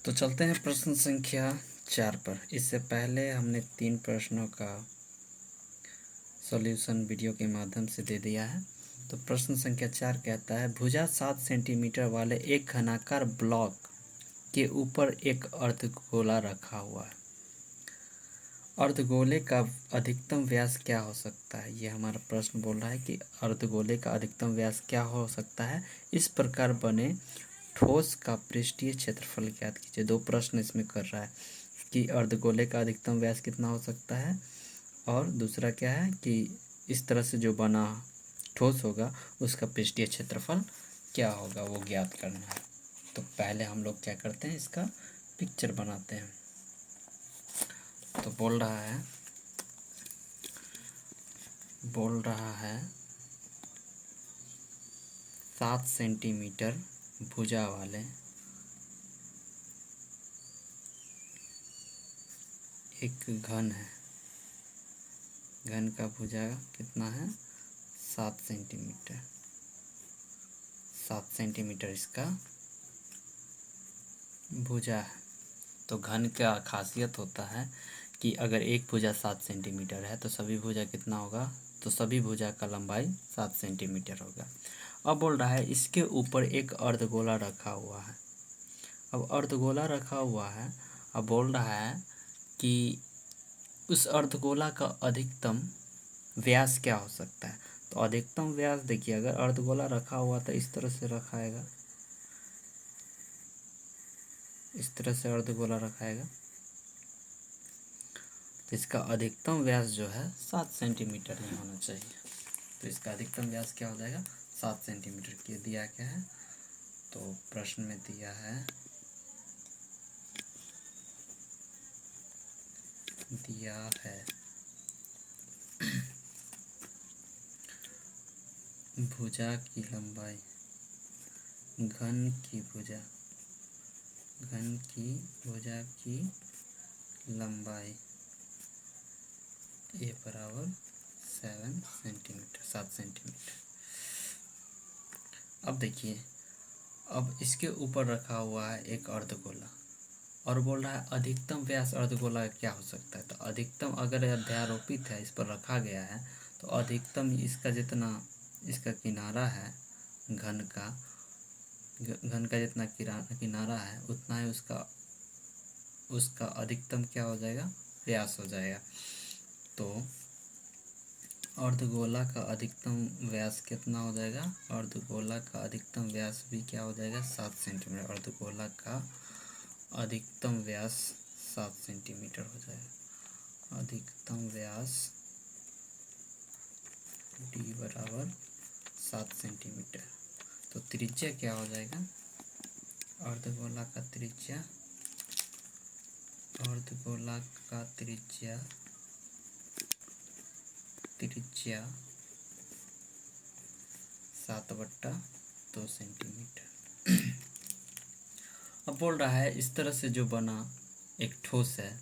तो चलते हैं प्रश्न संख्या 4 पर। इससे पहले हमने 3 प्रश्नों का सॉल्यूशन वीडियो के माध्यम से दे दिया है। तो प्रश्न संख्या 4 कहता है, भुजा 7 सेंटीमीटर वाले एक घनाकार ब्लॉक के ऊपर एक अर्धगोला रखा हुआ है। अर्धगोले का अधिकतम व्यास क्या हो सकता है? ये हमारा प्रश्न बोल रहा है कि अर्धगोले का अधिकतम व्यास क्या हो सकता है। इस प्रकार बने ठोस का पृष्ठीय क्षेत्रफल ज्ञात कीजिए। 2 प्रश्न इसमें कर रहा है कि अर्धगोले का अधिकतम व्यास कितना हो सकता है, और दूसरा क्या है कि इस तरह से जो बना ठोस होगा उसका पृष्ठीय क्षेत्रफल क्या होगा, वो ज्ञात करना है। तो पहले हम लोग क्या करते हैं, इसका पिक्चर बनाते हैं। तो बोल रहा है 7 सेंटीमीटर भुजा वाले एक घन है। घन का भुजा कितना है? 7 सेंटीमीटर। 7 सेंटीमीटर इसका भुजा है। तो घन का खासियत होता है कि अगर एक भुजा 7 सेंटीमीटर है तो सभी भुजा कितना होगा? तो सभी भुजा का लंबाई 7 सेंटीमीटर होगा। अब बोल रहा है इसके ऊपर एक अर्धगोला रखा हुआ है। अब अर्धगोला रखा हुआ है, अब बोल रहा है कि उस अर्धगोला का अधिकतम व्यास क्या हो सकता है। तो अधिकतम व्यास देखिए, अगर अर्धगोला रखा हुआ तो इस तरह से रखाएगा, इस तरह से अर्धगोला रखाएगा, तो इसका अधिकतम व्यास जो है 7 सेंटीमीटर ही होना चाहिए। तो इसका अधिकतम व्यास क्या हो जाएगा? 7 सेंटीमीटर। के दिया क्या है? तो प्रश्न में दिया है भुजा की लंबाई, घन की भुजा की लंबाई ए बराबर 7 सेंटीमीटर। अब देखिए, अब इसके ऊपर रखा हुआ है एक अर्धगोला और बोल रहा है अधिकतम व्यास अर्धगोला का क्या हो सकता है। तो अधिकतम अगर अध्यारोपित है, इस पर रखा गया है, तो अधिकतम इसका जितना इसका किनारा है घन का जितना किनारा है उतना ही उसका अधिकतम क्या हो जाएगा? व्यास हो जाएगा। तो अर्धगोला का अधिकतम व्यास कितना हो जाएगा? अर्धगोला का अधिकतम व्यास भी क्या हो जाएगा? 7 सेंटीमीटर। अर्धगोला का अधिकतम व्यास 7 सेंटीमीटर हो जाएगा। अधिकतम व्यास डी बराबर 7 सेंटीमीटर। तो त्रिज्या क्या हो जाएगा? अर्धगोला का त्रिज्या 7/2 सेंटीमीटर। अब बोल रहा है इस तरह से जो बना एक ठोस है,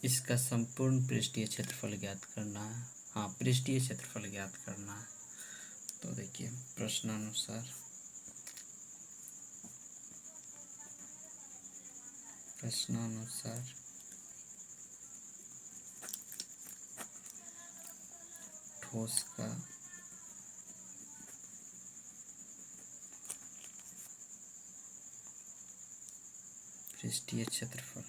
इसका संपूर्ण पृष्ठीय क्षेत्रफल ज्ञात करना है। हाँ, पृष्ठीय क्षेत्रफल ज्ञात करना है। तो देखिए प्रश्नानुसार ठोस का पृष्ठीय क्षेत्रफल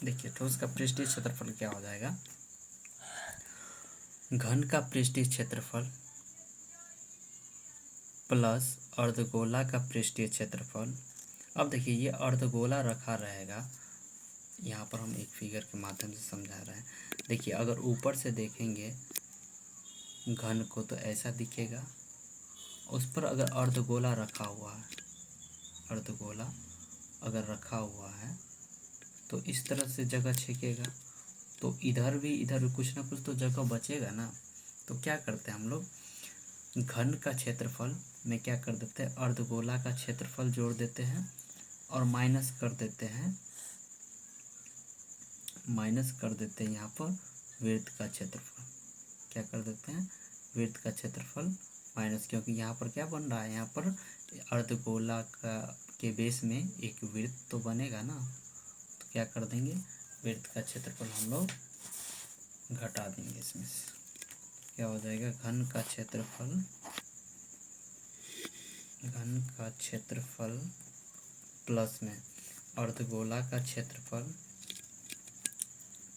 देखिए, ठोस का पृष्ठीय क्षेत्रफल क्या हो जाएगा? घन का पृष्ठीय क्षेत्रफल प्लस अर्धगोला का पृष्ठीय क्षेत्रफल। अब देखिए ये अर्धगोला रखा रहेगा, यहाँ पर हम एक फिगर के माध्यम से समझा रहे हैं। देखिए अगर ऊपर से देखेंगे घन को तो ऐसा दिखेगा, उस पर अगर अर्धगोला रखा हुआ है, अर्धगोला अगर रखा हुआ है तो इस तरह से जगह छेकेगा, तो इधर कुछ ना कुछ तो जगह बचेगा ना। तो क्या करते हैं हम लोग, घन का क्षेत्रफल में क्या कर देते हैं, अर्धगोला का क्षेत्रफल जोड़ देते हैं और माइनस कर देते हैं यहाँ पर वृत्त का क्षेत्रफल। क्या कर देते हैं? वृत्त का क्षेत्रफल माइनस, क्योंकि यहाँ पर क्या बन रहा है, यहाँ पर अर्धगोला का के बेस में एक वृत्त तो बनेगा ना, तो क्या कर देंगे, वृत्त का क्षेत्रफल हम लोग घटा देंगे इसमें से। क्या हो जाएगा, घन का क्षेत्रफल प्लस में अर्धगोला का क्षेत्रफल,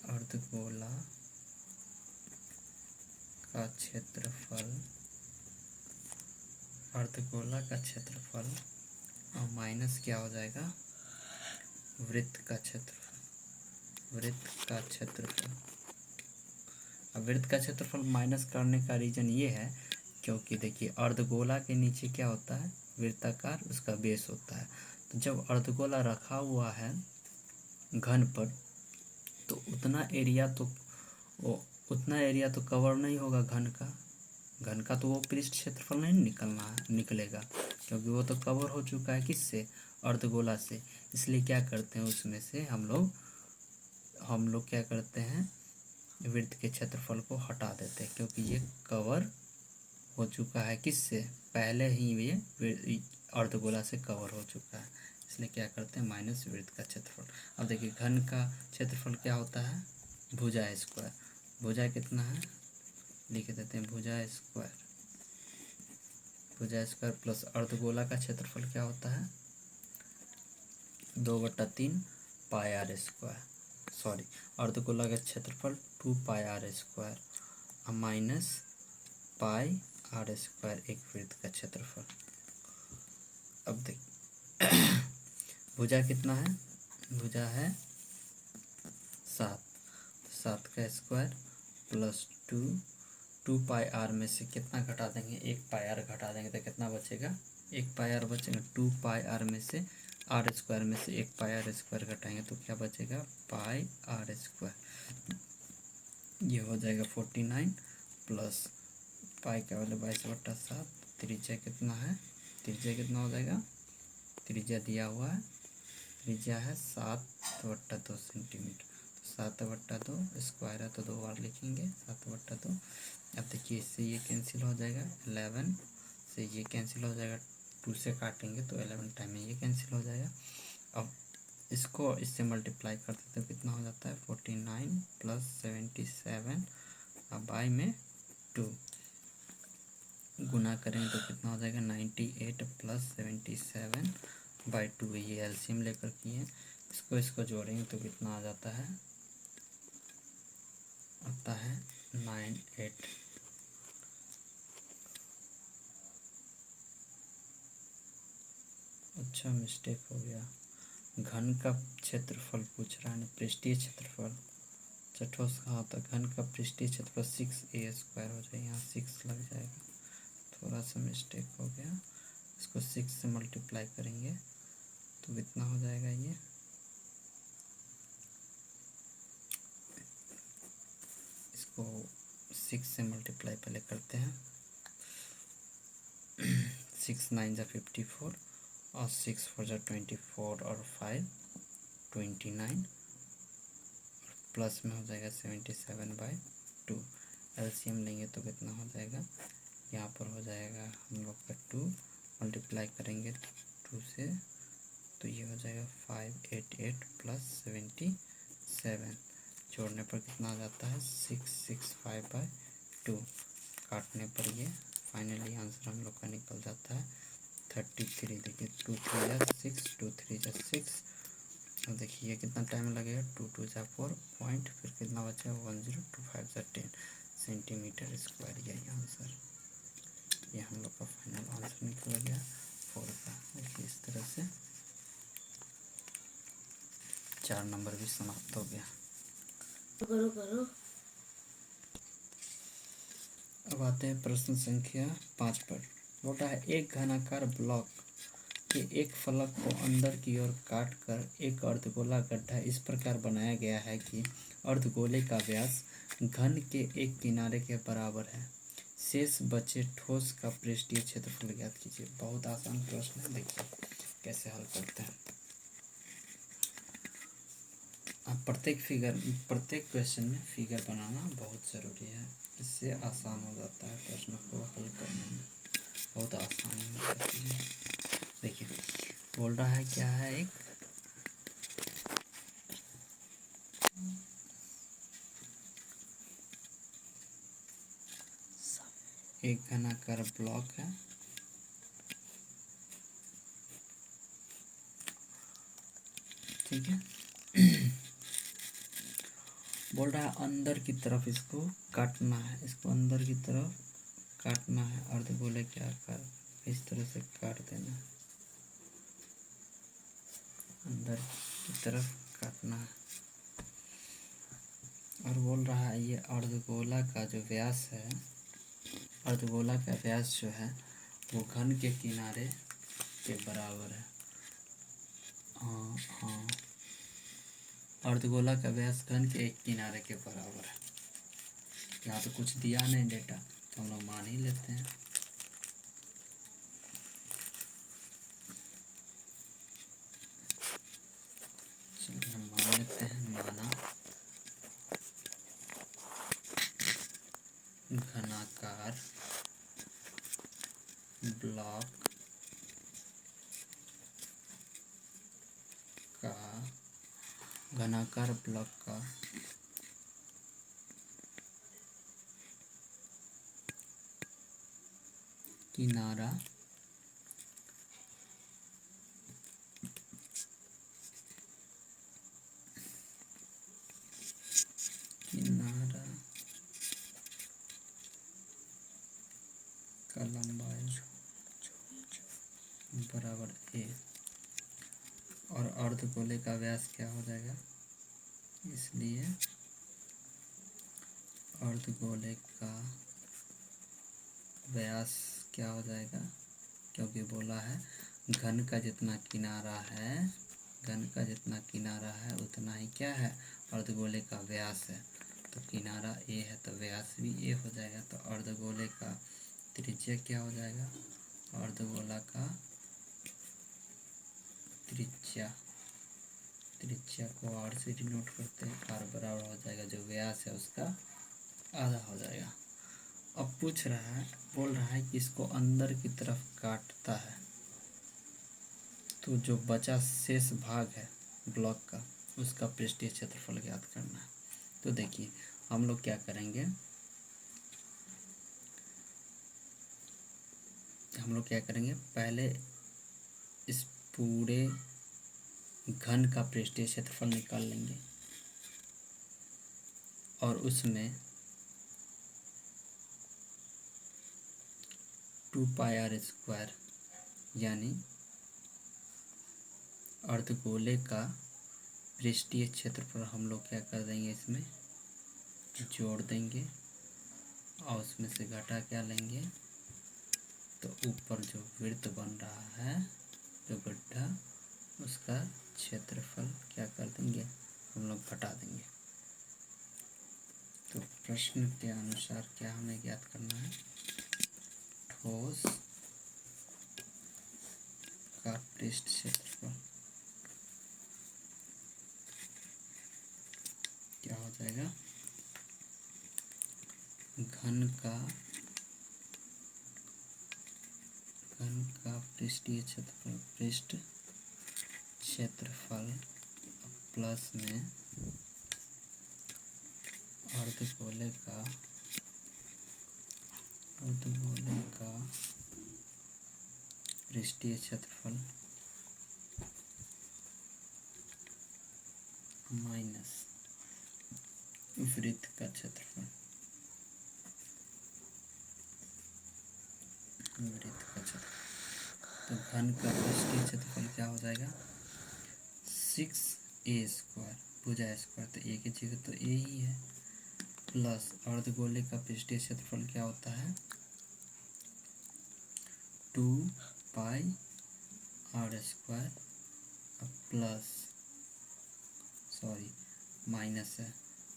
अर्धगोला का क्षेत्रफल और माइनस क्या हो जाएगा, वृत्त का क्षेत्रफल। अब वृत्त का क्षेत्रफल माइनस करने का रीज़न ये है क्योंकि देखिए अर्धगोला के नीचे क्या होता है, वृत्ताकार, उसका बेस होता है। तो जब अर्धगोला रखा हुआ है घन पर, तो उतना एरिया तो कवर नहीं होगा घन का तो वो पृष्ठ क्षेत्रफल नहीं निकलेगा, क्योंकि वो तो कवर हो चुका है किससे, अर्धगोला से। इसलिए क्या करते हैं, उसमें से हम लोग क्या करते हैं, वृत्त के क्षेत्रफल को हटा देते हैं, क्योंकि ये कवर हो चुका है किससे, पहले ही ये अर्धगोला से कवर हो चुका है। इसलिए क्या करते हैं, माइनस वृत्त का क्षेत्रफल। अब देखिए घन का क्षेत्रफल क्या होता है, भुजा स्क्वायर। भुजा कितना है, लिख देते हैं, भुजा स्क्वायर प्लस अर्धगोला का क्षेत्रफल क्या होता है, 2/3 पाई आर स्क्वायर, सॉरी अर्धगोला का क्षेत्रफल 2 pi r square minus pi r square एक वृत्त का क्षेत्रफल। अब देख भुजा कितना है, भुजा है 7 का स्क्वायर प्लस 2 पाई आर में से कितना घटा देंगे, 1 पाई आर घटा देंगे तो कितना बचेगा, 1 पाई आर बचेगा। 2 पाई आर में से आर स्क्वायर में से 1 पाई आर स्क्वायर घटाएंगे तो क्या बचेगा, पाई आर स्क्वायर। ये हो जाएगा 49 प्लस पाई का वैल्यू 22/7। त्रिज्या कितना है, त्रिज्या कितना हो जाएगा, त्रिज्या दिया हुआ है, त्रिज्या है 7/2 सेंटीमीटर। 7/2 स्क्वायर है तो 2 बार लिखेंगे 7/2। अब देखिए इससे ये कैंसिल हो जाएगा, 11 से ये कैंसिल हो जाएगा, 2 से काटेंगे तो 11 टाइम में ये कैंसिल हो जाएगा। अब इसको इससे मल्टीप्लाई करते तो कितना हो जाता है, 49 प्लस 77 अब बाई में 2 गुना करेंगे तो कितना हो जाएगा, 98 प्लस 77/2। ये एलसीएम लेकर किए, इसको जोड़ेंगे तो कितना आ जाता है, आता है 98। अच्छा मिस्टेक हो गया, घन का क्षेत्रफल पूछ रहा है, पृष्ठीय क्षेत्रफल चठोस कहाँ था, घन का पृष्ठीय क्षेत्रफल 6a² हो जाएगा, यहाँ 6 लग जाएगा, थोड़ा सा मिस्टेक हो गया। इसको 6 से मल्टीप्लाई करेंगे तो कितना हो जाएगा, ये इसको 6 से मल्टीप्लाई पहले करते हैं, 6 9 जा 54 और 6 4 जा 24 और 5 29 प्लस में हो जाएगा 77/2। एलसीएम लेंगे तो कितना हो जाएगा, यहाँ पर हो जाएगा हम लोग का 2 मल्टीप्लाई करेंगे 2 से तो ये हो जाएगा 588 प्लस 77, जोड़ने पर कितना आ जाता है 665/2, काटने पर ये फाइनली आंसर हम लोग का निकल जाता है 33। देखिए 2 3 जा 6, 2 3 जा 6, और देखिए ये कितना टाइम लगेगा, 2 2 जा 4 पॉइंट, फिर कितना बचेगा 1025 जा 10 सेंटीमीटर स्क्वायर। यही आंसर, ये हम लोग का फाइनल आंसर निकल गया 4 का। देखिए इस तरह से 4 नंबर भी समाप्त हो गया। करो। अब आते हैं प्रश्न संख्या 5 पर। बोला है एक घनाकार ब्लॉक के एक फलक को अंदर की ओर काट कर एक अर्धगोला गड्ढा इस प्रकार बनाया गया है कि अर्धगोले का व्यास घन के एक किनारे के बराबर है। शेष बचे ठोस का पृष्ठीय क्षेत्रफल ज्ञात कीजिए। बहुत आसान प्रश्न है, देखिए कैसे हल करते हैं। अब प्रत्येक क्वेश्चन में फिगर बनाना बहुत ज़रूरी है, इससे आसान हो जाता है प्रश्न को हल करने में। बहुत आसान है। देखिए बोल रहा है क्या है, एक घनाकार ब्लॉक है, ठीक है। बोल रहा है अंदर की तरफ इसको काटना है, इसको अंदर की तरफ काटना है। अर्धगोले के आकार इस तरह से काट देना है, अंदर की तरफ काटना है। और बोल रहा है ये अर्धगोला का जो व्यास है, अर्धगोला का व्यास जो है वो घन के किनारे के बराबर है। हाँ हाँ, अर्धगोला का व्यास घन के एक किनारे के बराबर है। यहाँ तो कुछ दिया नहीं डेटा, तो हम लोग मान ही लेते हैं। चलिए हम मान लेते हैं, माना घनाकार ब्लॉक का घनाकार ब्लॉक का किनारा का लंबाई बराबर ए, और अर्धगोले का व्यास क्या हो जाएगा, इसलिए अर्धगोले का व्यास क्या हो जाएगा, क्योंकि बोला है घन का जितना किनारा है, घन का जितना किनारा है उतना ही क्या है, अर्धगोले का व्यास है। तो किनारा ए है तो व्यास भी ए हो जाएगा। तो अर्धगोले का त्रिज्या क्या हो जाएगा, अर्धगोला का त्रिज्या, त्रिज्या को आर से डिनोट करते हैं। आर बराबर हो जाएगा जो व्यास है उसका आधा हो जाएगा। अब पूछ रहा है, बोल रहा है कि इसको अंदर की तरफ काटता है, तो जो बचा शेष भाग है ब्लॉक का उसका पृष्ठीय क्षेत्रफल ज्ञात करना है। तो देखिए हम लोग क्या करेंगे, पहले इस पूरे घन का पृष्ठीय क्षेत्रफल निकाल लेंगे और उसमें 2πr² यानी अर्धगोले का पृष्ठीय क्षेत्रफल हम लोग क्या कर देंगे, इसमें जोड़ देंगे और उसमें से घटा क्या लेंगे, तो ऊपर जो वृत्त बन रहा है, जो गड्ढा, उसका क्षेत्रफल क्या कर देंगे, हम लोग घटा देंगे। तो प्रश्न के अनुसार क्या हमें ज्ञात करना है, ठोस का पृष्ठ क्षेत्रफल क्या हो जाएगा, घन का पृष्ठीय क्षेत्रफल, पृष्ठ क्षेत्रफल प्लस में अर्धगोले का पृष्ठीय क्षेत्रफल माइनस वृत्त का क्षेत्रफल, तो घन का पृष्ठीय क्षेत्रफल क्या हो जाएगा, 6a², भुजा स्क्वायर, तो ए की जगह तो ए ही है, प्लस अर्धगोले का पृष्ठीय क्षेत्रफल क्या होता है, 2πr² प्लस माइनस है,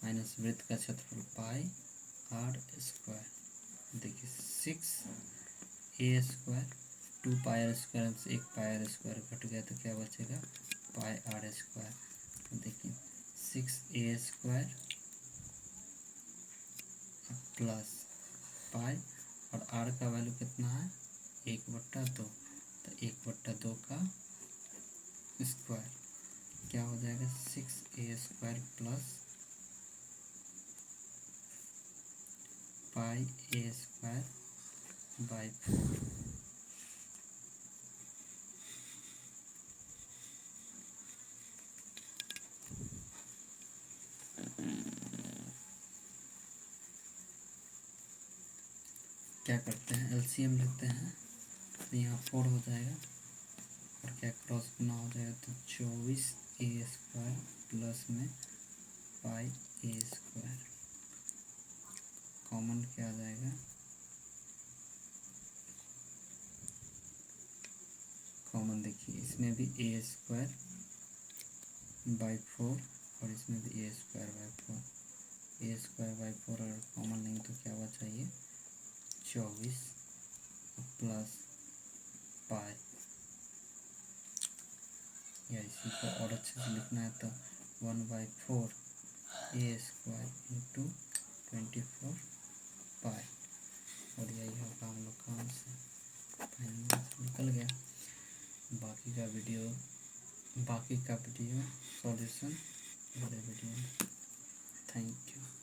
माइनस वृत्त का क्षेत्रफल πr²। देखिए 6a², 2πr² से एक πr² घट गया तो क्या बचेगा, πr²। देखिए 6a² प्लस पाई, और आर का वैल्यू कितना है, 1/2, तो 1/2 का स्क्वायर क्या हो जाएगा 6a² प्लस πa² बाई 4। क्या करते हैं एलसीएम लेते हैं, तो यहाँ 4 हो जाएगा और क्या क्रॉस गुना हो जाएगा, तो 24a² प्लस में πa²। कॉमन क्या आ जाएगा, कॉमन देखिए इसमें भी a² बाई 4 और इसमें भी a² बाई 4। a² बाई 4 अगर कॉमन लेंगे तो क्या हुआ चाहिए 24 प्लस पाई, या इसी को और अच्छे से लिखना है तो 1/4 a² इंटू 24 पाई, और यही होगा हम लोग का आंसर। फाइनल निकल गया। बाकी का वीडियो सॉल्यूशन अगले वीडियो में। Thank you.